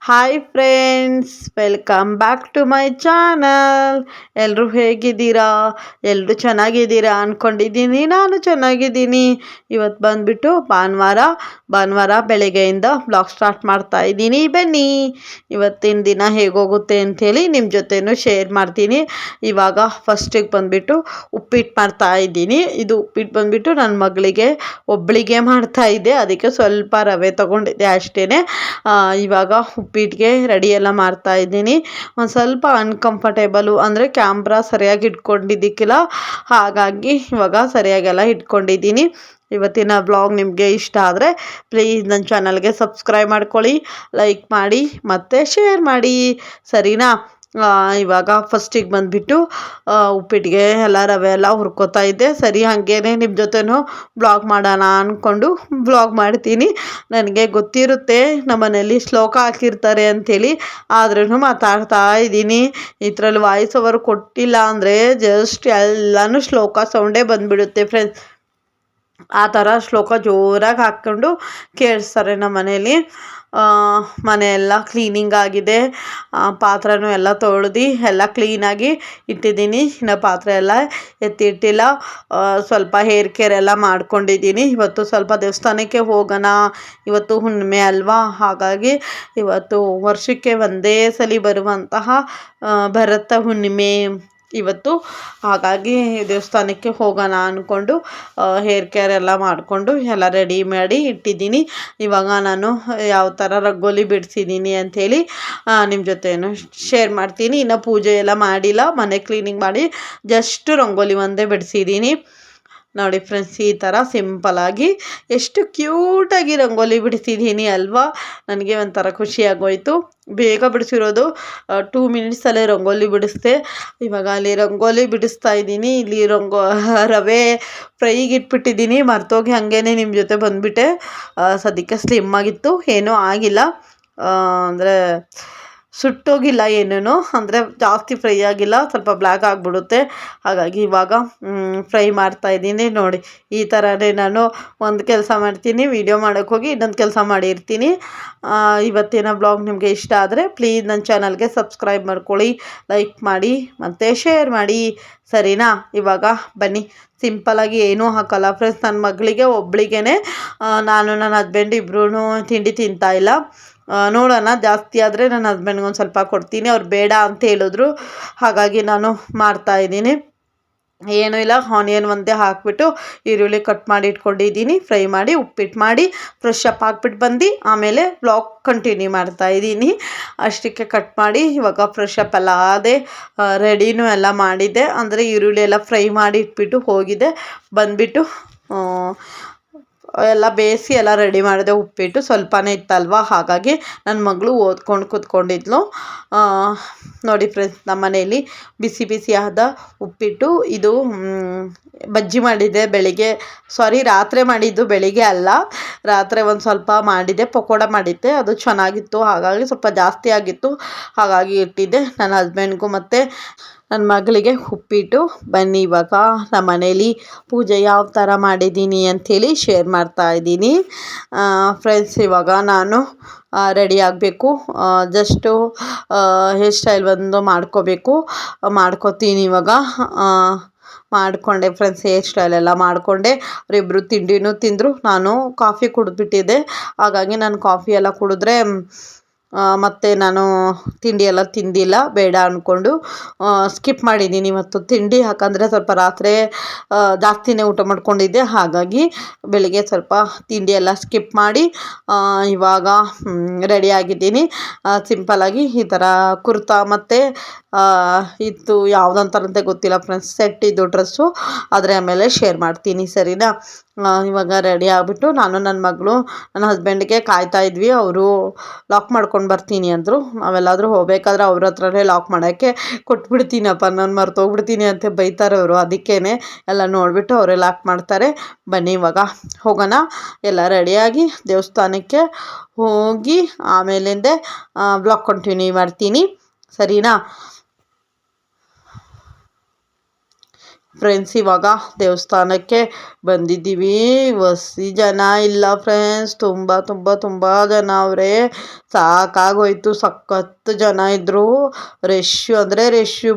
Hi friends, welcome back to my channel. ಎಲ್ಲರೂ ಹೇಗಿದ್ದೀರಾ? ಎಲ್ಲರೂ ಚೆನ್ನಾಗಿದ್ದೀರಾ ಅಂದ್ಕೊಂಡಿದ್ದೀನಿ. ನಾನು ಚೆನ್ನಾಗಿದ್ದೀನಿ. ಇವತ್ತು ಬಂದುಬಿಟ್ಟು ಭಾನುವಾರ ಬೆಳಗ್ಗೆಯಿಂದ ಬ್ಲಾಗ್ ಸ್ಟಾರ್ಟ್ ಮಾಡ್ತಾ ಇದ್ದೀನಿ. ಬನ್ನಿ ಇವತ್ತಿನ ದಿನ ಹೇಗೋಗುತ್ತೆ ಅಂಥೇಳಿ ನಿಮ್ಮ ಜೊತೆನೂ ಶೇರ್ ಮಾಡ್ತೀನಿ. ಇವಾಗ ಫಸ್ಟಿಗೆ ಬಂದುಬಿಟ್ಟು ಉಪ್ಪಿಟ್ಟು ಮಾಡ್ತಾ ಇದ್ದೀನಿ. ಇದು ಉಪ್ಪಿಟ್ಟು ಬಂದುಬಿಟ್ಟು ನನ್ನ ಮಗಳಿಗೆ ಒಬ್ಬಳಿಗೆ ಮಾಡ್ತಾ ಇದ್ದೆ, ಅದಕ್ಕೆ ಸ್ವಲ್ಪ ರವೆ ತೊಗೊಂಡಿದ್ದೆ ಅಷ್ಟೇ. ಇವಾಗ ಉಪ್ಪಿಟ್ಟಿಗೆ ರೆಡಿ ಎಲ್ಲ ಮಾಡ್ತಾ ಇದ್ದೀನಿ. ಒಂದು ಸ್ವಲ್ಪ ಅನ್ಕಂಫರ್ಟೇಬಲು ಅಂದರೆ ಕ್ಯಾಮ್ರಾ ಸರಿಯಾಗಿ ಇಟ್ಕೊಂಡಿದ್ದಕ್ಕಿಲ್ಲ, ಹಾಗಾಗಿ ಇವಾಗ ಸರಿಯಾಗೆಲ್ಲ ಇಟ್ಕೊಂಡಿದ್ದೀನಿ. ಇವತ್ತಿನ ಬ್ಲಾಗ್ ನಿಮಗೆ ಇಷ್ಟ ಆದರೆ ಪ್ಲೀಸ್ ನನ್ನ ಚಾನಲ್ಗೆ ಸಬ್ಸ್ಕ್ರೈಬ್ ಮಾಡ್ಕೊಳ್ಳಿ, ಲೈಕ್ ಮಾಡಿ ಮತ್ತು ಶೇರ್ ಮಾಡಿ, ಸರಿನಾ? ಇವಾಗ ಫಸ್ಟಿಗೆ ಬಂದುಬಿಟ್ಟು ಉಪ್ಪಿಟ್ಟಿಗೆ ಎಲ್ಲ ರವೆ ಎಲ್ಲ ಹುರ್ಕೋತಾ ಇದ್ದೆ. ಸರಿ ಹಾಗೇನೆ ನಿಮ್ಮ ಜೊತೆನೂ ಬ್ಲಾಗ್ ಮಾಡೋಣ ಅಂದ್ಕೊಂಡು ಬ್ಲಾಗ್ ಮಾಡ್ತೀನಿ. ನನಗೆ ಗೊತ್ತಿರುತ್ತೆ ನಮ್ಮನೇಲಿ ಶ್ಲೋಕ ಹಾಕಿರ್ತಾರೆ ಅಂಥೇಳಿ, ಆದ್ರೂ ಮಾತಾಡ್ತಾ ಇದ್ದೀನಿ. ಇದರಲ್ಲಿ ವಾಯ್ಸ್ ಓವರ್ ಕೊಟ್ಟಿಲ್ಲ ಅಂದರೆ ಜಸ್ಟ್ ಎಲ್ಲನೂ ಶ್ಲೋಕ ಸೌಂಡೇ ಬಂದುಬಿಡುತ್ತೆ ಫ್ರೆಂಡ್ಸ್. ಆ ಥರ ಶ್ಲೋಕ ಜೋರಾಗಿ ಹಾಕ್ಕೊಂಡು ಕೇಳಿಸ್ತಾರೆ ನಮ್ಮ ಮನೇಲಿ. ಮನೆಯೆಲ್ಲ ಕ್ಲೀನಿಂಗ್ ಆಗಿದೆ, ಪಾತ್ರೆನೂ ಎಲ್ಲ ತೊಳೆದು ಎಲ್ಲ ಕ್ಲೀನಾಗಿ ಇಟ್ಟಿದ್ದೀನಿ. ಇನ್ನು ಪಾತ್ರೆ ಎಲ್ಲ ಎತ್ತಿಟ್ಟಿಲ್ಲ. ಸ್ವಲ್ಪ ಹೇರ್ ಕೇರ್ ಎಲ್ಲ ಮಾಡ್ಕೊಂಡಿದ್ದೀನಿ. ಇವತ್ತು ಸ್ವಲ್ಪ ದೇವಸ್ಥಾನಕ್ಕೆ ಹೋಗೋಣ, ಇವತ್ತು ಹುಣ್ಣಿಮೆ ಅಲ್ವಾ, ಹಾಗಾಗಿ ಇವತ್ತು ವರ್ಷಕ್ಕೆ ಒಂದೇ ಸಲ ಬರುವಂತಹ ಭರತ ಹುಣ್ಣಿಮೆ ಇವತ್ತು, ಹಾಗಾಗಿ ದೇವಸ್ಥಾನಕ್ಕೆ ಹೋಗೋಣ ಅಂದ್ಕೊಂಡು ಹೇರ್ ಕೇರ್ ಎಲ್ಲ ಮಾಡಿಕೊಂಡು ಎಲ್ಲ ರೆಡಿ ಮಾಡಿ ಇಟ್ಟಿದ್ದೀನಿ. ಇವಾಗ ನಾನು ಯಾವ ಥರ ರಂಗೋಲಿ ಬಿಡಿಸಿದ್ದೀನಿ ಅಂಥೇಳಿ ನಿಮ್ಮ ಜೊತೆನೂ ಶೇರ್ ಮಾಡ್ತೀನಿ. ಇನ್ನು ಪೂಜೆ ಎಲ್ಲ ಮಾಡಿಲ್ಲ, ಮನೆ ಕ್ಲೀನಿಂಗ್ ಮಾಡಿ ಜಸ್ಟ್ ರಂಗೋಲಿ ಒಂದೇ ಬಿಡಿಸಿದ್ದೀನಿ. ನೋಡಿ ಫ್ರೆಂಡ್ಸ್, ಈ ಥರ ಸಿಂಪಲಾಗಿ ಎಷ್ಟು ಕ್ಯೂಟಾಗಿ ರಂಗೋಲಿ ಬಿಡಿಸಿದ್ದೀನಿ ಅಲ್ವಾ? ನನಗೆ ಒಂಥರ ಖುಷಿಯಾಗೋಯಿತು. ಬೇಗ ಬಿಡಿಸಿರೋದು, 2 ಮಿನಿಟ್ಸಲ್ಲೇ ರಂಗೋಲಿ ಬಿಡಿಸ್ದೆ. ಇವಾಗ ಅಲ್ಲಿ ರಂಗೋಲಿ ಬಿಡಿಸ್ತಾ ಇದ್ದೀನಿ. ಇಲ್ಲಿ ರವೆ ಫ್ರೈಗೆ ಇಟ್ಬಿಟ್ಟಿದ್ದೀನಿ, ಮರ್ತೋಗಿ ಹಾಗೇನೆ ನಿಮ್ಮ ಜೊತೆ ಬಂದುಬಿಟ್ಟೆ. ಸದ್ಯಕ್ಕೆ ಸ್ಲಿಮ್ ಆಗಿತ್ತು, ಏನೂ ಆಗಿಲ್ಲ, ಅಂದರೆ ಸುಟ್ಟೋಗಿಲ್ಲ ಏನೂ, ಅಂದರೆ ಜಾಸ್ತಿ ಫ್ರೈ ಆಗಿಲ್ಲ, ಸ್ವಲ್ಪ ಬ್ಲ್ಯಾಕ್ ಆಗಿಬಿಡುತ್ತೆ. ಹಾಗಾಗಿ ಇವಾಗ ಫ್ರೈ ಮಾಡ್ತಾಯಿದ್ದೀನಿ. ನೋಡಿ ಈ ಥರನೇ ನಾನು ಒಂದು ಕೆಲಸ ಮಾಡ್ತೀನಿ, ವಿಡಿಯೋ ಮಾಡೋಕ್ಕೆ ಹೋಗಿ ಇನ್ನೊಂದು ಕೆಲಸ ಮಾಡಿರ್ತೀನಿ. ಇವತ್ತಿನ ಬ್ಲಾಗ್ ನಿಮಗೆ ಇಷ್ಟ ಆದರೆ ಪ್ಲೀಸ್ ನನ್ನ ಚಾನಲ್ಗೆ ಸಬ್ಸ್ಕ್ರೈಬ್ ಮಾಡ್ಕೊಳ್ಳಿ, ಲೈಕ್ ಮಾಡಿ ಮತ್ತು ಶೇರ್ ಮಾಡಿ, ಸರಿನಾ? ಇವಾಗ ಬನ್ನಿ, ಸಿಂಪಲಾಗಿ ಏನೂ ಹಾಕಲ್ಲ ಫ್ರೆಂಡ್ಸ್. ನನ್ನ ಮಗಳಿಗೆ ಒಬ್ಳಿಗೆ, ನಾನು ನನ್ನ ಹಸ್ಬೆಂಡ್ ಇಬ್ಬರೂ ತಿಂಡಿ ತಿಂತಾಯಿಲ್ಲ. ನೋಡೋಣ, ಜಾಸ್ತಿ ಆದರೆ ನನ್ನ ಹಸ್ಬೆಂಡ್ಗೆ ಒಂದು ಸ್ವಲ್ಪ ಕೊಡ್ತೀನಿ, ಅವ್ರು ಬೇಡ ಅಂತ ಹೇಳಿದ್ರು, ಹಾಗಾಗಿ ನಾನು ಮಾಡ್ತಾಯಿದ್ದೀನಿ. ಏನೂ ಇಲ್ಲ, ಆನಿಯನ್ ಒಂದೇ ಹಾಕಿಬಿಟ್ಟು ಈರುಳ್ಳಿ ಕಟ್ ಮಾಡಿ ಇಟ್ಕೊಂಡಿದ್ದೀನಿ. ಫ್ರೈ ಮಾಡಿ ಉಪ್ಪಿಟ್ಟು ಮಾಡಿ ಫ್ರೆಶ್ ಅಪ್ ಹಾಕ್ಬಿಟ್ಟು ಬಂದು ಆಮೇಲೆ ಬ್ಲಾಗ್ ಕಂಟಿನ್ಯೂ ಮಾಡ್ತಾಯಿದ್ದೀನಿ. ಅಷ್ಟಕ್ಕೆ ಕಟ್ ಮಾಡಿ ಇವಾಗ ಫ್ರೆಶ್ ಅಪ್ ಎಲ್ಲ ಆದೆ, ರೆಡಿನೂ ಎಲ್ಲ ಮಾಡಿದ್ದೆ. ಅಂದರೆ ಈರುಳ್ಳಿ ಎಲ್ಲ ಫ್ರೈ ಮಾಡಿ ಇಟ್ಬಿಟ್ಟು ಹೋಗಿದೆ. ಬಂದುಬಿಟ್ಟು ಎಲ್ಲ ಬೇಯಿಸಿ ಎಲ್ಲ ರೆಡಿ ಮಾಡಿದೆ. ಉಪ್ಪಿಟ್ಟು ಸ್ವಲ್ಪನೇ ಇತ್ತಲ್ವ, ಹಾಗಾಗಿ ನನ್ನ ಮಗಳು ಓದ್ಕೊಂಡು ಕೂತ್ಕೊಂಡಿದ್ಲು. ನೋಡಿ ಫ್ರೆಂಡ್ಸ್, ನಮ್ಮ ಮನೆಯಲ್ಲಿ ಬಿಸಿ ಬಿಸಿಯಾದ ಉಪ್ಪಿಟ್ಟು, ಇದು ಬಜ್ಜಿ ಮಾಡಿದ್ದೆ ಬೆಳಿಗ್ಗೆ, ರಾತ್ರಿ ಮಾಡಿದ್ದು, ಬೆಳಿಗ್ಗೆ ಅಲ್ಲ, ರಾತ್ರಿ ಒಂದು ಸ್ವಲ್ಪ ಮಾಡಿದ್ದೆ. ಪಕೋಡ ಮಾಡಿದ್ದೆ, ಅದು ಚೆನ್ನಾಗಿತ್ತು, ಹಾಗಾಗಿ ಸ್ವಲ್ಪ ಜಾಸ್ತಿ ಆಗಿತ್ತು, ಹಾಗಾಗಿ ಇಟ್ಟಿದ್ದೆ. ನನ್ನ ಹಸ್ಬೆಂಡ್ಗೂ ಮತ್ತು ನನ್ನ ಮಗಳಿಗೆ ಉಪ್ಪಿಟ್ಟು. ಬನ್ನಿ ಇವಾಗ ನಮ್ಮ ಮನೇಲಿ ಪೂಜೆ ಯಾವ ಥರ ಮಾಡಿದ್ದೀನಿ ಅಂಥೇಳಿ ಶೇರ್ ಮಾಡ್ತಾಯಿದ್ದೀನಿ ಫ್ರೆಂಡ್ಸ್. ಇವಾಗ ನಾನು ರೆಡಿ ಆಗಬೇಕು, ಜಸ್ಟು ಹೇರ್ ಸ್ಟೈಲ್ ಒಂದು ಮಾಡ್ಕೋತೀನಿ ಇವಾಗ. ಮಾಡಿಕೊಂಡೆ ಫ್ರೆಂಡ್ಸ್, ಹೇರ್ ಸ್ಟೈಲ್ ಎಲ್ಲ ಮಾಡಿಕೊಂಡೆ. ಅವರಿಬ್ಬರು ತಿಂಡಿನೂ ತಿಂದರು, ನಾನು ಕಾಫಿ ಕುಡಿದ್ಬಿಟ್ಟಿದ್ದೆ, ಹಾಗಾಗಿ ನಾನು ಕಾಫಿ ಎಲ್ಲ ಕುಡಿದ್ರೆ ಮತ್ತು ನಾನು ತಿಂಡಿ ಎಲ್ಲ ತಿಂದಿಲ್ಲ, ಬೇಡ ಅಂದ್ಕೊಂಡು ಸ್ಕಿಪ್ ಮಾಡಿದ್ದೀನಿ ಇವತ್ತು ತಿಂಡಿ. ಯಾಕಂದರೆ ಸ್ವಲ್ಪ ರಾತ್ರಿ ಜಾಸ್ತಿನೇ ಊಟ ಮಾಡ್ಕೊಂಡಿದ್ದೆ, ಹಾಗಾಗಿ ಬೆಳಿಗ್ಗೆ ಸ್ವಲ್ಪ ತಿಂಡಿ ಎಲ್ಲ ಸ್ಕಿಪ್ ಮಾಡಿ ಇವಾಗ ರೆಡಿಯಾಗಿದ್ದೀನಿ. ಸಿಂಪಲಾಗಿ ಈ ಥರ ಕುರ್ತಾ ಮತ್ತು ಇದು ಯಾವುದಂತಾರಂತೆ ಗೊತ್ತಿಲ್ಲ ಫ್ರೆಂಡ್ಸ್, ಸೆಟ್ ಇದು ಡ್ರೆಸ್ಸು, ಆದರೆ ಆಮೇಲೆ ಶೇರ್ ಮಾಡ್ತೀನಿ, ಸರಿನಾ? ಇವಾಗ ರೆಡಿ ಆಗಿಬಿಟ್ಟು ನಾನು ನನ್ನ ಮಗಳು ನನ್ನ ಹಸ್ಬೆಂಡ್ಗೆ ಕಾಯ್ತಾ ಇದ್ವಿ. ಅವರು ಲಾಕ್ ಮಾಡ್ಕೊಂಡು ಬರ್ತೀನಿ ಅಂದರು. ನಾವೆಲ್ಲಾದರೂ ಹೋಗ್ಬೇಕಾದ್ರೆ ಅವ್ರ ಹತ್ರನೇ ಲಾಕ್ ಮಾಡೋಕ್ಕೆ ಕೊಟ್ಬಿಡ್ತೀನಪ್ಪ, ನಾನು ಮರ್ತೋಗ್ಬಿಡ್ತೀನಿ ಅಂತ ಬೈತಾರೆ ಅವರು, ಅದಕ್ಕೇ ಎಲ್ಲ ನೋಡಿಬಿಟ್ಟು ಅವರೇ ಲಾಕ್ ಮಾಡ್ತಾರೆ. ಬನ್ನಿ ಇವಾಗ ಹೋಗೋಣ. ಎಲ್ಲ ರೆಡಿಯಾಗಿ ದೇವಸ್ಥಾನಕ್ಕೆ ಹೋಗಿ ಆಮೇಲಿಂದ ಬ್ಲಾಗ್ ಕಂಟಿನ್ಯೂ ಮಾಡ್ತೀನಿ, ಸರಿನಾ? ಫ್ರೆಂಡ್ಸ್ ಇವಾಗ ದೇವಸ್ಥಾನಕ್ಕೆ ಬಂದಿದ್ದೀವಿ. ಜನ ಇಲ್ಲ ಫ್ರೆಂಡ್ಸ್, ತುಂಬ ತುಂಬ ತುಂಬ ಜನ ಅವರೇ. ಸಾಕಾಗೋಯ್ತು, ಸಖತ್ತು ಜನ ಇದ್ದರು. ರಶ್ಶು ಅಂದರೆ ರಶ್ಶು.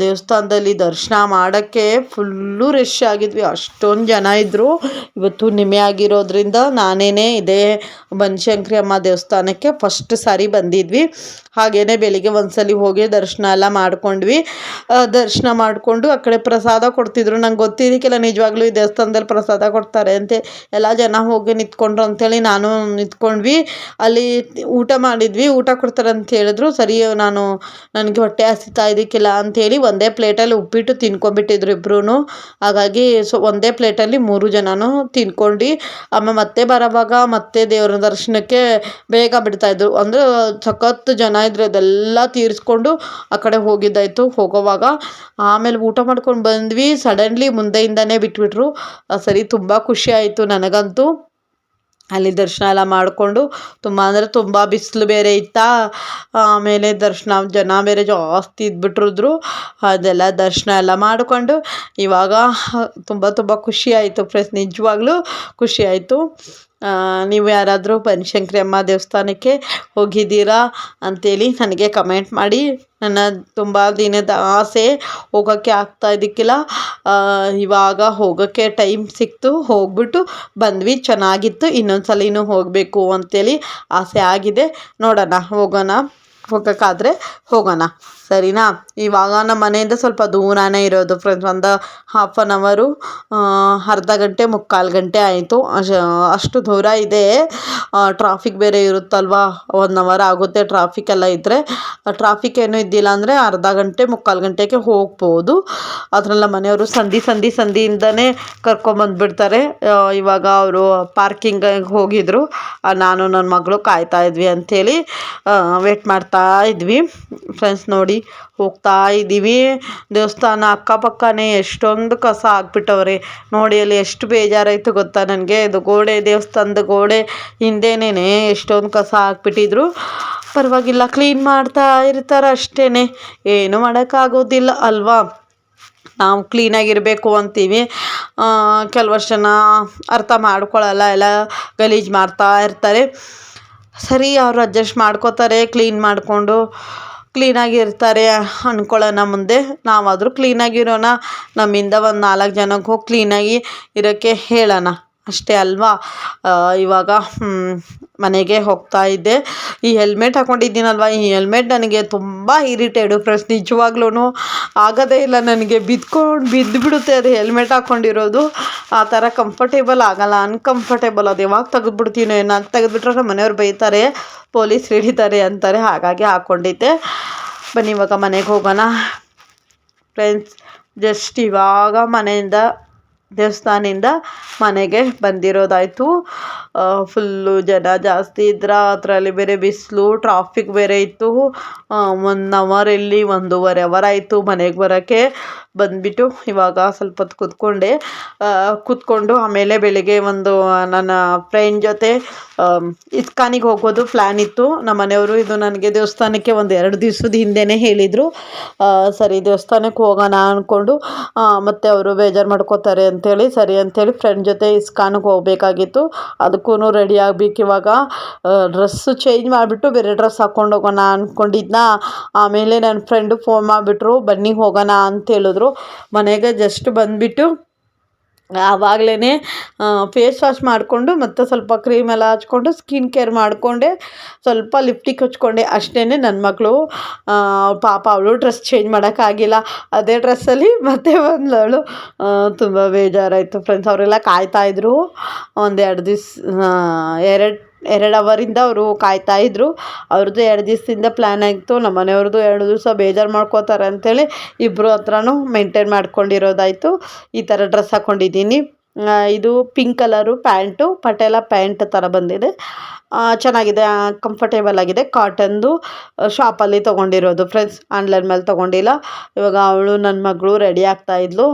ದೇವಸ್ಥಾನದಲ್ಲಿ ದರ್ಶನ ಮಾಡೋಕ್ಕೆ ಫುಲ್ಲು ರಶ್ ಆಗಿದ್ವಿ, ಅಷ್ಟೊಂದು ಜನ ಇದ್ದರು. ಇವತ್ತು ನಿಮೆ ಆಗಿರೋದ್ರಿಂದ ನಾನೇ ಇದೇ ಬನಶಂಕರಿ ಅಮ್ಮ ದೇವಸ್ಥಾನಕ್ಕೆ ಫಸ್ಟ್ ಸಾರಿ ಬಂದಿದ್ವಿ. ಹಾಗೆಯೇ ಬೆಳಿಗ್ಗೆ ಒಂದ್ಸಲಿ ಹೋಗಿ ದರ್ಶನ ಎಲ್ಲ ಮಾಡ್ಕೊಂಡ್ವಿ. ದರ್ಶನ ಮಾಡಿಕೊಂಡು ಆ ಕಡೆ ಪ್ರಸಾದ ಕೊಡ್ತಿದ್ರು. ನಂಗೆ ಗೊತ್ತಿದ್ದಕ್ಕೆಲ್ಲ ನಿಜವಾಗ್ಲೂ ಈ ದೇವಸ್ಥಾನದಲ್ಲಿ ಪ್ರಸಾದ ಕೊಡ್ತಾರೆ ಅಂತೆ. ಎಲ್ಲ ಜನ ಹೋಗಿ ನಿಂತ್ಕೊಂಡ್ರು ಅಂಥೇಳಿ ನಾನು ನಿಂತ್ಕೊಂಡ್ವಿ. ಅಲ್ಲಿ ಊಟ ಮಾಡಿದ್ವಿ, ಊಟ ಕೊಡ್ತಾರೆ ಅಂತ ಹೇಳಿದ್ರು. ಸರಿ, ನನಗೆ ಹೊಟ್ಟೆ ಹಸಿತಾ ಇದಕ್ಕಿಲ್ಲ ಅಂಥೇಳಿ ಒಂದೇ ಪ್ಲೇಟಲ್ಲಿ ಉಪ್ಪಿಟ್ಟು ತಿನ್ಕೊಂಡ್ಬಿಟ್ಟಿದ್ರು ಇಬ್ಬರೂ. ಹಾಗಾಗಿ ಒಂದೇ ಪ್ಲೇಟಲ್ಲಿ 3 ಜನನೂ ತಿನ್ಕೊಂಡು ಆಮೇಲೆ ಮತ್ತೆ ಬರೋವಾಗ ಮತ್ತೆ ದೇವರ ದರ್ಶನಕ್ಕೆ ಬೇಗ ಬಿಡ್ತಾಯಿದ್ರು. ಅಂದರೆ ಸಖತ್ತು ಜನ ಇದ್ರು, ಅದೆಲ್ಲ ತೀರಿಸ್ಕೊಂಡು ಆ ಕಡೆ ಹೋಗಿದ್ದಾಯಿತು. ಹೋಗೋವಾಗ ಆಮೇಲೆ ಊಟ ಮಾಡ್ಕೊಂಡು ಬಂದ್ವಿ. ಸಡನ್ಲಿ ಮುಂದೆಯಿಂದನೇ ಬಿಟ್ಬಿಟ್ರು. ಸರಿ, ತುಂಬ ಖುಷಿ ಆಯಿತು ನನಗಂತೂ. ಅಲ್ಲಿ ದರ್ಶನ ಎಲ್ಲ ಮಾಡಿಕೊಂಡು ತುಂಬ ಅಂದರೆ ತುಂಬ ಬಿಸಿಲು ಬೇರೆ ಇತ್ತಾ. ಆಮೇಲೆ ಜನ ಬೇರೆ ಜಾಸ್ತಿ ಇದ್ಬಿಟ್ರಿದ್ರು. ಅದೆಲ್ಲ ದರ್ಶನ ಎಲ್ಲ ಮಾಡಿಕೊಂಡು ಇವಾಗ ತುಂಬ ತುಂಬ ಖುಷಿ ಆಯಿತು ಫ್ರೆಂಡ್ಸ್, ನಿಜವಾಗ್ಲೂ ಖುಷಿ ಆಯಿತು. ನೀವು ಯಾರಾದರೂ ಬನಶಂಕರಿ ಅಮ್ಮ ದೇವಸ್ಥಾನಕ್ಕೆ ಹೋಗಿದ್ದೀರಾ ಅಂಥೇಳಿ ನನಗೆ ಕಮೆಂಟ್ ಮಾಡಿ. ನನ್ನ ತುಂಬ ದಿನದ ಆಸೆ, ಹೋಗೋಕ್ಕೆ ಇದ್ದಕ್ಕಿಲ್ಲ. ಇವಾಗ ಹೋಗೋಕ್ಕೆ ಟೈಮ್ ಸಿಕ್ತು, ಹೋಗ್ಬಿಟ್ಟು ಬಂದ್ವಿ. ಚೆನ್ನಾಗಿತ್ತು. ಇನ್ನೊಂದು ಸಲಿನೂ ಹೋಗಬೇಕು ಅಂಥೇಳಿ ಆಸೆ ಆಗಿದೆ. ನೋಡೋಣ, ಹೋಗೋಕ್ಕಾದ್ರೆ ಹೋಗೋಣ, ಸರಿನಾ. ಇವಾಗ ನಮ್ಮ ಮನೆಯಿಂದ ಸ್ವಲ್ಪ ದೂರನೇ ಇರೋದು ಫ್ರೆಂಡ್ಸ್. ಒಂದು 1/2 ಅವರು, ಅರ್ಧ ಗಂಟೆ 3/4 ಗಂಟೆ ಆಯಿತು, ಅಷ್ಟು ದೂರ ಇದೆ. ಟ್ರಾಫಿಕ್ ಬೇರೆ ಇರುತ್ತಲ್ವ, 1 ಅವರ್ ಆಗುತ್ತೆ ಟ್ರಾಫಿಕ್ ಎಲ್ಲ ಇದ್ದರೆ. ಟ್ರಾಫಿಕ್ ಏನೂ ಇದ್ದಿಲ್ಲ ಅಂದರೆ ಅರ್ಧ ಗಂಟೆ 3/4 ಗಂಟೆಗೆ ಹೋಗ್ಬೋದು. ಅದರಲ್ಲ ಮನೆಯವರು ಸಂಧಿಯಿಂದನೇ ಕರ್ಕೊಂಬಂದುಬಿಡ್ತಾರೆ. ಇವಾಗ ಅವರು ಪಾರ್ಕಿಂಗಿಗೆ ಹೋಗಿದ್ರು, ನಾನು ನನ್ನ ಮಗಳು ಕಾಯ್ತಾ ಇದ್ವಿ ಅಂಥೇಳಿ ವೇಟ್ ಮಾಡ್ತಾ ಇದ್ವಿ ಫ್ರೆಂಡ್ಸ್. ನೋಡಿ, ಹೋಗ್ತಾ ಇದ್ದೀವಿ. ದೇವಸ್ಥಾನ ಅಕ್ಕಪಕ್ಕನೇ ಎಷ್ಟೊಂದು ಕಸ ಹಾಕ್ಬಿಟ್ಟವ್ರೆ. ನೋಡಿ, ಅಲ್ಲಿ ಎಷ್ಟು ಬೇಜಾರಾಯಿತು ಗೊತ್ತಾ ನನಗೆ. ಇದು ದೇವಸ್ಥಾನದ ಗೋಡೆ ಹಿಂದೆನೇ ಎಷ್ಟೊಂದು ಕಸ ಹಾಕ್ಬಿಟ್ಟಿದ್ರು. ಪರವಾಗಿಲ್ಲ, ಕ್ಲೀನ್ ಮಾಡ್ತಾ ಇರ್ತಾರೆ ಅಷ್ಟೇ, ಏನು ಮಾಡೋಕ್ಕಾಗೋದಿಲ್ಲ ಅಲ್ವಾ. ನಾವು ಕ್ಲೀನಾಗಿರಬೇಕು ಅಂತೀವಿ, ಕೆಲವಷ್ಟು ಜನ ಅರ್ಥ ಮಾಡ್ಕೊಳ್ಳಲ್ಲ, ಎಲ್ಲ ಗಲೀಜು ಮಾಡ್ತಾ ಇರ್ತಾರೆ. ಸರಿ, ಅವರು ಅಡ್ಜಸ್ಟ್ ಮಾಡ್ಕೋತಾರೆ, ಕ್ಲೀನ್ ಮಾಡಿಕೊಂಡು ಕ್ಲೀನಾಗಿರ್ತಾರೆ ಅಂದ್ಕೊಳ್ಳೋಣ. ಮುಂದೆ ನಾವಾದರೂ ಕ್ಲೀನಾಗಿರೋಣ, ನಮ್ಮಿಂದ ಒಂದು 4 ಜನಕ್ಕೆ ಹೋಗಿ ಕ್ಲೀನಾಗಿ ಇರೋಕ್ಕೆ ಹೇಳೋಣ ಅಷ್ಟೇ ಅಲ್ವಾ. ಇವಾಗ ಮನೆಗೆ ಹೋಗ್ತಾ ಇದ್ದೆ. ಈ ಹೆಲ್ಮೆಟ್ ಹಾಕ್ಕೊಂಡಿದ್ದೀನಲ್ವ, ಈ ಹೆಲ್ಮೆಟ್ ನನಗೆ ತುಂಬ ಇರಿಟೇಡು ಫ್ರೆಂಡ್ಸ್. ನಿಜವಾಗ್ಲೂ ಆಗೋದೇ ಇಲ್ಲ ನನಗೆ, ಬಿದ್ದುಬಿಡುತ್ತೆ ಅದು ಹೆಲ್ಮೆಟ್ ಹಾಕ್ಕೊಂಡಿರೋದು. ಆ ಥರ ಕಂಫರ್ಟೇಬಲ್ ಆಗಲ್ಲ, ಅನ್ಕಂಫರ್ಟೇಬಲ್. ಅದು ಯಾವಾಗ ತೆಗೆದ್ಬಿಡ್ತೀನೋ ಏನೋ, ಅದು ತೆಗೆದ್ಬಿಟ್ರೆ ನಮ್ಮ ಮನೆಯವ್ರು ಬೈತಾರೆ, ಪೊಲೀಸ್ ಹಿಡಿತಾರೆ ಅಂತಾರೆ. ಹಾಗಾಗಿ ಹಾಕ್ಕೊಂಡಿದ್ದೆ. ಬನ್ನಿ ಇವಾಗ ಮನೆಗೆ ಹೋಗೋಣ ಫ್ರೆಂಡ್ಸ್. ಜಸ್ಟ್ ಇವಾಗ ದೇವಸ್ಥಾನದಿಂದ ಮನೆಗೆ ಬಂದಿರೋದಾಯಿತು. ಫುಲ್ಲು ಜನ ಜಾಸ್ತಿ ಇದ್ರ, ಅದರಲ್ಲಿ ಬೇರೆ ಬಿಸಿಲು, ಟ್ರಾಫಿಕ್ ಬೇರೆ ಇತ್ತು. 1 ಅವರಲ್ಲಿ 1.5 ಅವರ್ ಆಯಿತು ಮನೆಗೆ ಬರೋಕ್ಕೆ. ಬಂದುಬಿಟ್ಟು ಇವಾಗ ಸ್ವಲ್ಪ ಹೊತ್ತು ಕೂತ್ಕೊಂಡು ಆಮೇಲೆ ಬೆಳಿಗ್ಗೆ ನನ್ನ ಫ್ರೆಂಡ್ ಜೊತೆ ಇಸ್ಕಾನಿಗೆ ಹೋಗೋದು ಪ್ಲ್ಯಾನ್ ಇತ್ತು. ನಮ್ಮ ಮನೆಯವರು ಇದು ನನಗೆ ದೇವಸ್ಥಾನಕ್ಕೆ 1-2 ದಿವಸದ ಹಿಂದೆಯೇ ಹೇಳಿದರು. ಸರಿ, ದೇವಸ್ಥಾನಕ್ಕೆ ಹೋಗೋಣ ಅಂದ್ಕೊಂಡು, ಮತ್ತು ಅವರು ಬೇಜಾರು ಮಾಡ್ಕೋತಾರೆ ಅಂಥೇಳಿ ಸರಿ ಅಂಥೇಳಿ ಫ್ರೆಂಡ್ ಜೊತೆ ಇಸ್ಕಾನಿಗೆ ಹೋಗಬೇಕಾಗಿತ್ತು. ಅದಕ್ಕೂ ರೆಡಿ ಆಗಬೇಕು. ಇವಾಗ ಡ್ರೆಸ್ಸು ಚೇಂಜ್ ಮಾಡಿಬಿಟ್ಟು ಬೇರೆ ಡ್ರೆಸ್ ಹಾಕ್ಕೊಂಡು ಹೋಗೋಣ ಅಂದ್ಕೊಂಡಿದ್ನ. ಆಮೇಲೆ ನನ್ನ ಫ್ರೆಂಡು ಫೋನ್ ಮಾಡಿಬಿಟ್ರು, ಬನ್ನಿ ಹೋಗೋಣ ಅಂತ ಹೇಳಿದ್ರು. ಮನೆಗೆ ಜಸ್ಟ್ ಬಂದುಬಿಟ್ಟು ಆವಾಗಲೇ ಫೇಸ್ ವಾಶ್ ಮಾಡಿಕೊಂಡು ಮತ್ತು ಸ್ವಲ್ಪ ಕ್ರೀಮೆಲ್ಲ ಹಚ್ಕೊಂಡು ಸ್ಕಿನ್ ಕೇರ್ ಮಾಡಿಕೊಂಡೆ, ಸ್ವಲ್ಪ ಲಿಪ್ಟಿಕ್ ಹಚ್ಕೊಂಡೆ ಅಷ್ಟೇ. ನನ್ನ ಮಗಳು ಪಾಪ, ಅವಳು ಡ್ರೆಸ್ ಚೇಂಜ್ ಮಾಡೋಕ್ಕಾಗಿಲ್ಲ, ಅದೇ ಡ್ರೆಸ್ಸಲ್ಲಿ ಮತ್ತೆ ಬಂದಳು. ತುಂಬ ಬೇಜಾರಾಯಿತು ಫ್ರೆಂಡ್ಸ್. ಅವರೆಲ್ಲ ಕಾಯ್ತಾಯಿದ್ರು. 1-2 ದಿವಸ 2 ಅವರಿಂದ ಅವರು ಕಾಯ್ತಾಯಿದ್ರು. ಅವ್ರದ್ದು 2 ದಿವಸದಿಂದ ಪ್ಲ್ಯಾನ್ ಆಗಿತ್ತು. ನಮ್ಮ ಮನೆಯವ್ರದ್ದು 2 ದಿವಸ ಬೇಜಾರು ಮಾಡ್ಕೋತಾರೆ ಅಂಥೇಳಿ ಇಬ್ಬರು ಹತ್ರನೂ ಮೇಂಟೈನ್ ಮಾಡ್ಕೊಂಡಿರೋದಾಯಿತು. ಈ ಥರ ಡ್ರೆಸ್ ಹಾಕ್ಕೊಂಡಿದ್ದೀನಿ. ಇದು pink colour pant, Patel pant ಥರ ಬಂದಿದೆ. ಚೆನ್ನಾಗಿದೆ, ಕಂಫರ್ಟೇಬಲ್ ಆಗಿದೆ. ಕಾಟನ್ದು ಶಾಪಲ್ಲಿ ತೊಗೊಂಡಿರೋದು ಫ್ರೆಂಡ್ಸ್, ಆನ್ಲೈನ್ ಮೇಲೆ ತೊಗೊಂಡಿಲ್ಲ. ಇವಾಗ ಅವಳು ನನ್ನ ಮಗಳು ರೆಡಿ ಆಗ್ತಾಯಿದ್ಲು,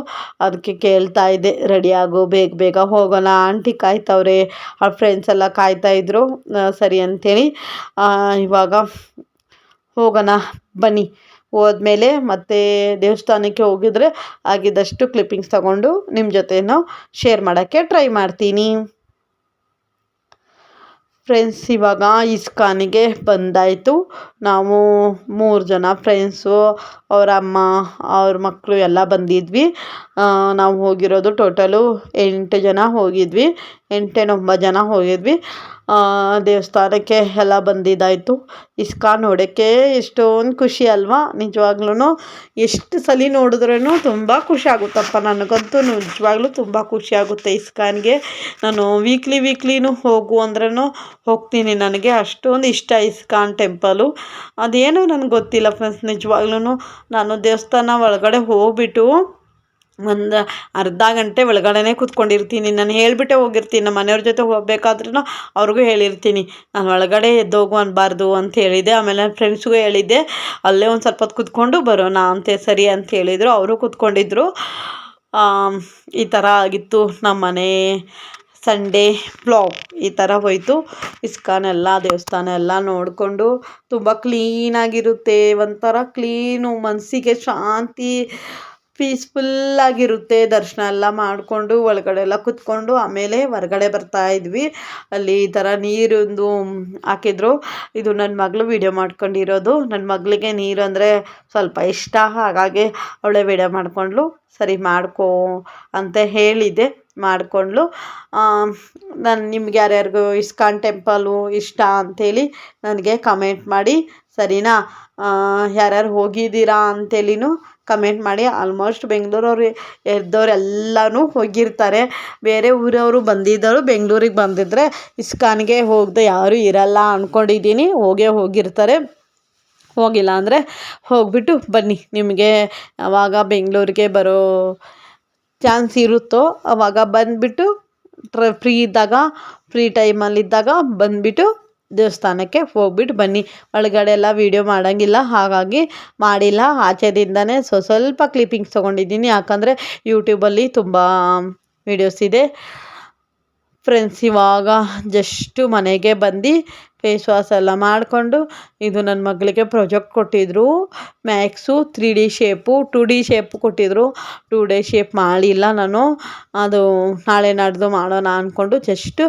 ಅದಕ್ಕೆ ಕೇಳ್ತಾ ಇದ್ದೆ, ರೆಡಿ ಆಗು, ಬೇಗ ಹೋಗೋಣ, ಆಂಟಿ ಕಾಯ್ತವ್ರೆ, ಅವ್ರ ಫ್ರೆಂಡ್ಸ್ ಎಲ್ಲ ಕಾಯ್ತಾಯಿದ್ರು. ಸರಿ ಅಂಥೇಳಿ ಇವಾಗ ಹೋಗೋಣ ಬನ್ನಿ, ಹೋದ್ಮೇಲೆ ಮತ್ತೆ ದೇವಸ್ಥಾನಕ್ಕೆ ಹೋಗಿದ್ರೆ ಆಗಿದ್ದಷ್ಟು ಕ್ಲಿಪ್ಪಿಂಗ್ಸ್ ತಗೊಂಡು ನಿಮ್ಮ ಜೊತೆನೂ ಶೇರ್ ಮಾಡೋಕ್ಕೆ ಟ್ರೈ ಮಾಡ್ತೀನಿ. ಫ್ರೆಂಡ್ಸ್, ಇವಾಗ ಇಸ್ಕಾನಿಗೆ ಬಂದಾಯಿತು. ನಾವು 3 ಜನ ಫ್ರೆಂಡ್ಸು, ಅವ್ರ ಅಮ್ಮ, ಅವ್ರ ಮಕ್ಕಳು ಎಲ್ಲ ಬಂದಿದ್ವಿ. ನಾವು ಹೋಗಿರೋದು ಟೋಟಲು 8 ಜನ ಹೋಗಿದ್ವಿ. 8-9 ಜನ ಹೋಗಿದ್ವಿ. ದೇವಸ್ಥಾನಕ್ಕೆ ಎಲ್ಲ ಬಂದಿದ್ದಾಯಿತು. ಇಸ್ಕಾನ್ ನೋಡೋಕ್ಕೆ ಎಷ್ಟೊಂದು ಖುಷಿ ಅಲ್ವಾ? ನಿಜವಾಗ್ಲೂ ಎಷ್ಟು ಸಲ ನೋಡಿದ್ರೂ ತುಂಬ ಖುಷಿ ಆಗುತ್ತಪ್ಪ. ನನಗಂತೂ ನಿಜವಾಗ್ಲೂ ತುಂಬ ಖುಷಿ ಆಗುತ್ತೆ ಇಸ್ಕಾನ್ಗೆ. ನಾನು ವೀಕ್ಲಿನೂ ಹೋಗು ಅಂದ್ರೂ ಹೋಗ್ತೀನಿ. ನನಗೆ ಅಷ್ಟೊಂದು ಇಷ್ಟ ಇಸ್ಕಾನ್ ಟೆಂಪಲು. ಅದೇನೋ ನನಗೆ ಗೊತ್ತಿಲ್ಲ ಫ್ರೆಂಡ್ಸ್. ನಿಜವಾಗ್ಲೂ ನಾನು ದೇವಸ್ಥಾನ ಒಳಗಡೆ ಹೋಗ್ಬಿಟ್ಟು ಒಂದು ಅರ್ಧ ಗಂಟೆ ಒಳಗಡೆನೇ ಕೂತ್ಕೊಂಡಿರ್ತೀನಿ. ನಾನು ಹೇಳಿಬಿಟ್ಟೆ ಹೋಗಿರ್ತೀನಿ. ನಮ್ಮ ಮನೆಯವ್ರ ಜೊತೆ ಹೋಗ್ಬೇಕಾದ್ರೂ ಅವ್ರಿಗೂ ಹೇಳಿರ್ತೀನಿ, ನಾನು ಒಳಗಡೆ ಎದ್ದೋಗು ಅನ್ನಬಾರ್ದು ಅಂತ ಹೇಳಿದ್ದೆ. ಆಮೇಲೆ ನನ್ನ ಫ್ರೆಂಡ್ಸ್ಗೂ ಹೇಳಿದ್ದೆ, ಅಲ್ಲೇ ಒಂದು ಸ್ವಲ್ಪ ಹೊತ್ತು ಕೂತ್ಕೊಂಡು ಬರೋಣ ಅಂತೆ. ಸರಿ ಅಂತ ಹೇಳಿದರು. ಅವರು ಕೂತ್ಕೊಂಡಿದ್ರು. ಈ ಥರ ಆಗಿತ್ತು ನಮ್ಮ ಮನೆ ಸಂಡೇ ವ್ಲಾಗ್. ಈ ಥರ ಹೋಯಿತು. ಇಸ್ಕಾನ್ ಎಲ್ಲ ದೇವಸ್ಥಾನ ಎಲ್ಲ ನೋಡಿಕೊಂಡು ತುಂಬ ಕ್ಲೀನಾಗಿರುತ್ತೆ. ಒಂಥರ ಕ್ಲೀನು, ಮನಸ್ಸಿಗೆ ಶಾಂತಿ, ಪೀಸ್ಫುಲ್ಲಾಗಿರುತ್ತೆ. ದರ್ಶನ ಎಲ್ಲ ಮಾಡಿಕೊಂಡು ಒಳಗಡೆ ಎಲ್ಲ ಕೂತ್ಕೊಂಡು ಆಮೇಲೆ ಹೊರ್ಗಡೆ ಬರ್ತಾಯಿದ್ವಿ. ಅಲ್ಲಿ ಈ ಥರ ನೀರೊಂದು ಹಾಕಿದ್ರು. ಇದು ನನ್ನ ಮಗಳು ವೀಡಿಯೋ ಮಾಡ್ಕೊಂಡಿರೋದು. ನನ್ನ ಮಗಳಿಗೆ ನೀರು ಅಂದರೆ ಸ್ವಲ್ಪ ಇಷ್ಟ. ಹಾಗಾಗಿ ಅವಳೇ ವೀಡಿಯೋ ಮಾಡಿಕೊಂಡ್ಳು. ಸರಿ ಮಾಡ್ಕೋ ಅಂತ ಹೇಳಿದ್ದೆ, ಮಾಡಿಕೊಂಡ್ಳು. ನಾನು ನಿಮ್ಗೆ ಯಾರ್ಯಾರಿಗೂ ಇಸ್ಕಾನ್ ಟೆಂಪಲು ಇಷ್ಟ ಅಂಥೇಳಿ ನನಗೆ ಕಮೆಂಟ್ ಮಾಡಿ, ಸರಿನಾ? ಯಾರ್ಯಾರು ಹೋಗಿದ್ದೀರಾ ಅಂತೇಳಿನೂ ಕಮೆಂಟ್ ಮಾಡಿ. ಆಲ್ಮೋಸ್ಟ್ ಬೆಂಗಳೂರವ್ರು ಎದ್ದವರೆಲ್ಲನೂ ಹೋಗಿರ್ತಾರೆ. ಬೇರೆ ಊರವರು ಬಂದಿದ್ದರು ಬೆಂಗಳೂರಿಗೆ ಬಂದಿದ್ದರೆ ಇಸ್ಕಾನ್ಗೆ ಹೋಗದೆ ಯಾರೂ ಇರಲ್ಲ ಅಂದ್ಕೊಂಡಿದ್ದೀನಿ. ಹೋಗಿರ್ತಾರೆ. ಹೋಗಿಲ್ಲ ಅಂದರೆ ಹೋಗಿಬಿಟ್ಟು ಬನ್ನಿ. ನಿಮಗೆ ಯಾವಾಗ ಬೆಂಗಳೂರಿಗೆ ಬರೋ ಚಾನ್ಸ್ ಇರುತ್ತೋ ಆವಾಗ ಬಂದುಬಿಟ್ಟು ಫ್ರೀ ಟೈಮಲ್ಲಿದ್ದಾಗ ಬಂದುಬಿಟ್ಟು ದೇವಸ್ಥಾನಕ್ಕೆ ಹೋಗ್ಬಿಟ್ಟು ಬನ್ನಿ. ಒಳಗಡೆ ಎಲ್ಲ ವೀಡಿಯೋ ಮಾಡೋಂಗಿಲ್ಲ, ಹಾಗಾಗಿ ಮಾಡಿಲ್ಲ. ಆಚೆದಿಂದನೇ ಸ್ವಲ್ಪ ಕ್ಲಿಪ್ಪಿಂಗ್ಸ್ ತೊಗೊಂಡಿದ್ದೀನಿ. ಯಾಕಂದರೆ ಯೂಟ್ಯೂಬಲ್ಲಿ ತುಂಬ ವೀಡಿಯೋಸ್ ಇದೆ. ಫ್ರೆಂಡ್ಸ್, ಇವಾಗ ಜಸ್ಟು ಮನೆಗೆ ಬಂದು ಫೇಸ್ ವಾಶ್ ಎಲ್ಲ ಮಾಡಿಕೊಂಡು, ಇದು ನನ್ನ ಮಗಳಿಗೆ ಪ್ರಾಜೆಕ್ಟ್ ಕೊಟ್ಟಿದ್ದರು. Max 3D shape 2D shape ಕೊಟ್ಟಿದ್ದರು. 2D ಶೇಪ್ ಮಾಡಿಲ್ಲ ನಾನು. ಅದು ನಾಳೆ ನಾಡ್ದು ಮಾಡೋಣ ಅಂದ್ಕೊಂಡು ಜಸ್ಟು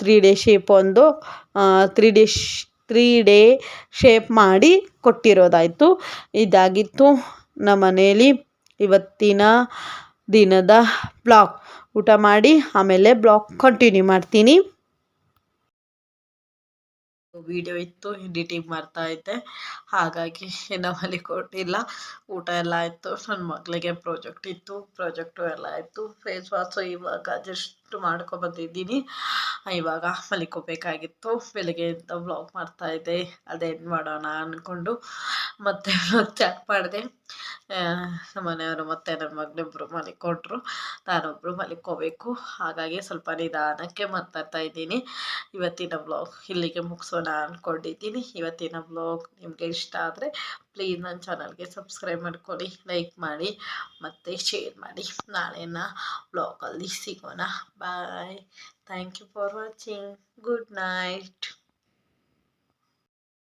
3D ಶೇಪ್ ಒಂದು 3D ಶೇಪ್ ಮಾಡಿ ಕೊಟ್ಟಿರೋದಾಯಿತು. ಇದಾಗಿತ್ತು ನಮ್ಮ ಮನೇಲಿ ಇವತ್ತಿನ ದಿನದ ಬ್ಲಾಗ್. ಊಟ ಮಾಡಿ ಆಮೇಲೆ ಬ್ಲಾಗ್ ಕಂಟಿನ್ಯೂ ಮಾಡ್ತೀನಿ. ವಿಡಿಯೋ ಇತ್ತು, ಎಡಿಟಿಂಗ್ ಮಾಡ್ತಾಯಿದ್ದೆ, ಹಾಗಾಗಿ ಇನ್ನೂ ಮಲಿಕೊಟ್ಟಿಲ್ಲ. ಊಟ ಎಲ್ಲ ಆಯಿತು. ನನ್ನ ಮಗಳಿಗೆ ಪ್ರಾಜೆಕ್ಟು ಎಲ್ಲ ಆಯಿತು. ಫೇಸ್ ವಾಶು ಇವಾಗ ಜಸ್ಟ್ ಮಾಡ್ಕೊಬಂದಿದ್ದೀನಿ. ಇವಾಗ ಮಲಿಕೋಬೇಕಾಗಿತ್ತು. ಬೆಳಗ್ಗೆಯಿಂದ ವ್ಲಾಗ್ ಮಾಡ್ತಾಯಿದ್ದೆ, ಅದೇನು ಮಾಡೋಣ ಅಂದ್ಕೊಂಡು ಮತ್ತೆ ಸ್ಟಾರ್ಟ್ ಮಾಡಿದೆ. ನಮ್ಮ ಮನೆಯವರು ಮತ್ತು ನನ್ನ ಮಗಳಿಬ್ಬರು ಮಲಿಕೊಂಡ್ರು. ನಾನೊಬ್ಬರು ಮಲಿಕೋಬೇಕು. ಹಾಗಾಗಿ ಸ್ವಲ್ಪ ನಿಧಾನಕ್ಕೆ ಮಾತಾಡ್ತಾಯಿದ್ದೀನಿ. ಇವತ್ತಿನ ವ್ಲಾಗ್ ಇಲ್ಲಿಗೆ ಮುಗಿಸೋಣ ಅಂದ್ಕೊಂಡಿದ್ದೀನಿ. ಇವತ್ತಿನ ವ್ಲಾಗ್ ನಿಮಗೆ ಇಷ್ಟ ಆದರೆ ಪ್ಲೀಸ್ ನನ್ನ ಚಾನಲ್ಗೆ ಸಬ್ಸ್ಕ್ರೈಬ್ ಮಾಡ್ಕೊಳ್ಳಿ, ಲೈಕ್ ಮಾಡಿ ಮತ್ತು ಶೇರ್ ಮಾಡಿ. ನಾಳೆನ ವ್ಲಾಗಲ್ಲಿ ಸಿಗೋಣ. Bye. Thank you for watching. Good night.